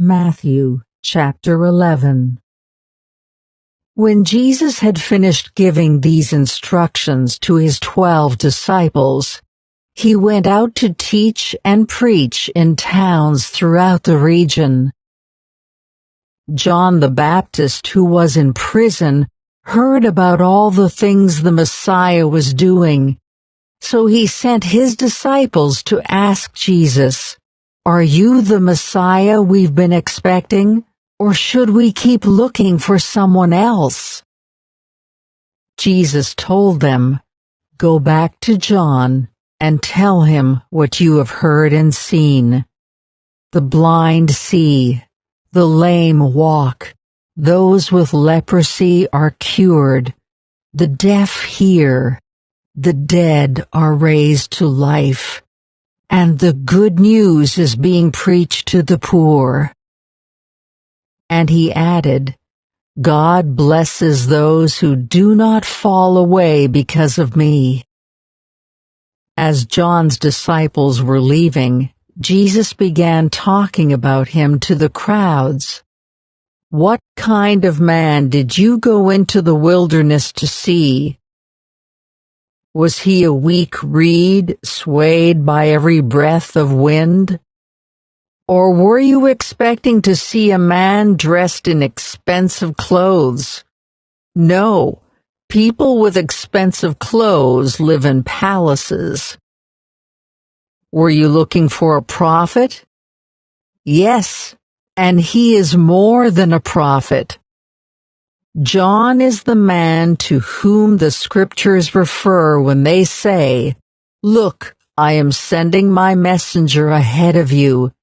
Matthew chapter 11. When Jesus had finished giving these instructions to his 12 disciples, he went out to teach and preach in towns throughout the region. John the Baptist, who was in prison, heard about all the things the Messiah was doing, so he sent his disciples to ask Jesus, "Are you the Messiah we've been expecting, or should we keep looking for someone else?" Jesus told them, "Go back to John and tell him what you have heard and seen. The blind see, the lame walk, those with leprosy are cured, the deaf hear, the dead are raised to life, and the good news is being preached to the poor." And he added, "God blesses those who do not fall away because of me." As John's disciples were leaving, Jesus began talking about him to the crowds. "What kind of man did you go into the wilderness to see? Was he a weak reed swayed by every breath of wind? Or were you expecting to see a man dressed in expensive clothes? No, people with expensive clothes live in palaces. Were you looking for a prophet? Yes, and he is more than a prophet. John is the man to whom the scriptures refer when they say, 'Look, I am sending my messenger ahead of you,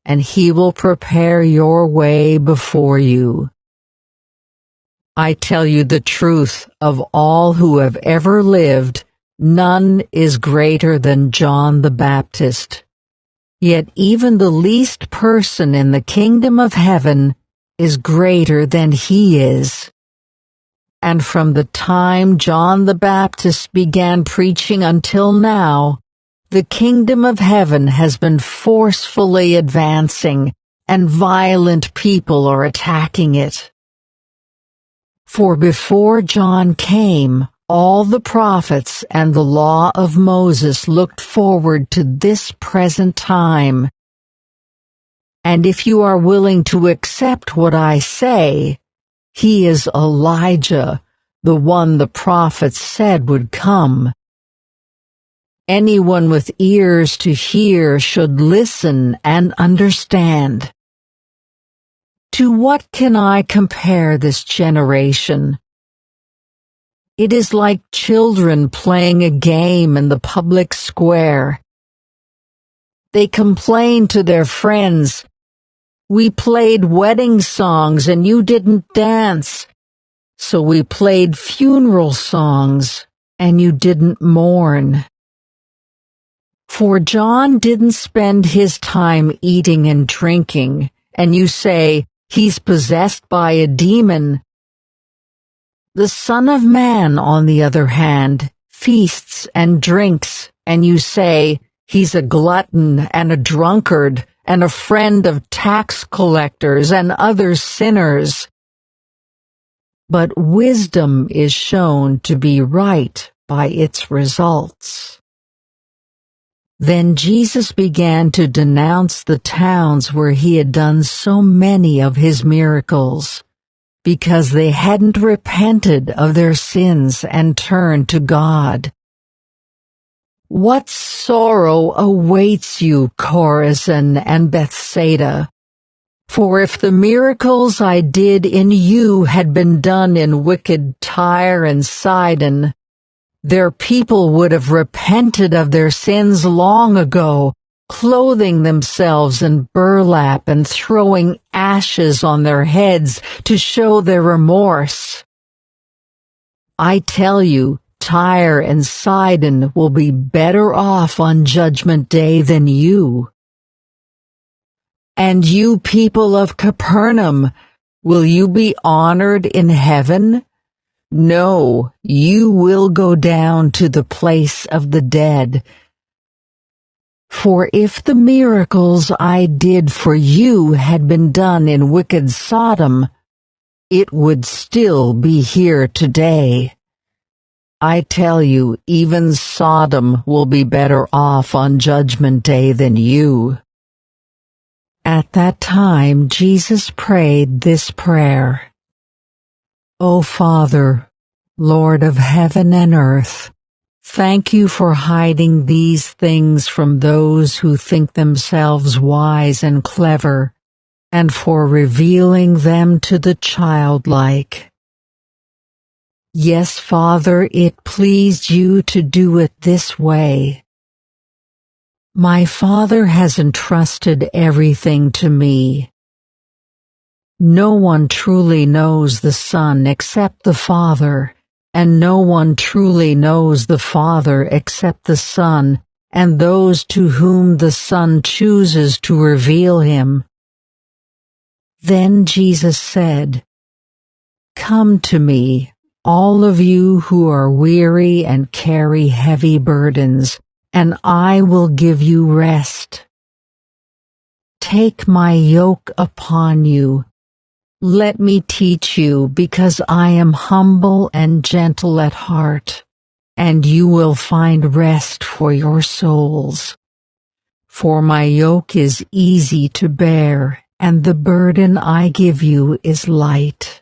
and he will prepare your way before you.' I tell you the truth, of all who have ever lived, none is greater than John the Baptist. Yet even the least person in the kingdom of heaven is greater than he is. And from the time John the Baptist began preaching until now, the kingdom of heaven has been forcefully advancing, and violent people are attacking it. For before John came, all the prophets and the law of Moses looked forward to this present time. And if you are willing to accept what I say, he is Elijah, the one the prophets said would come. Anyone with ears to hear should listen and understand. To what can I compare this generation? It is like children playing a game in the public square. They complain to their friends, "We played wedding songs and you didn't dance, so we played funeral songs and you didn't mourn." For John didn't spend his time eating and drinking, and you say, "He's possessed by a demon." The Son of Man, on the other hand, feasts and drinks, and you say, "He's a glutton and a drunkard, and a friend of tax collectors and other sinners." But wisdom is shown to be right by its results. Then Jesus began to denounce the towns where he had done so many of his miracles, because they hadn't repented of their sins and turned to God. "What sorrow awaits you, Chorazin and Bethsaida! For if the miracles I did in you had been done in wicked Tyre and Sidon, their people would have repented of their sins long ago, clothing themselves in burlap and throwing ashes on their heads to show their remorse. I tell you, Tyre and Sidon will be better off on Judgment Day than you. And you people of Capernaum, will you be honored in heaven? No, you will go down to the place of the dead. For if the miracles I did for you had been done in wicked Sodom, it would still be here today. I tell you, even Sodom will be better off on Judgment Day than you." At that time Jesus prayed this prayer: "O Father, Lord of heaven and earth, thank you for hiding these things from those who think themselves wise and clever, and for revealing them to the childlike. Yes, Father, it pleased you to do it this way. My Father has entrusted everything to me. No one truly knows the Son except the Father, and no one truly knows the Father except the Son, and those to whom the Son chooses to reveal him." Then Jesus said, "Come to me, all of you who are weary and carry heavy burdens, and I will give you rest. Take my yoke upon you. Let me teach you, because I am humble and gentle at heart, and you will find rest for your souls. For my yoke is easy to bear, and the burden I give you is light."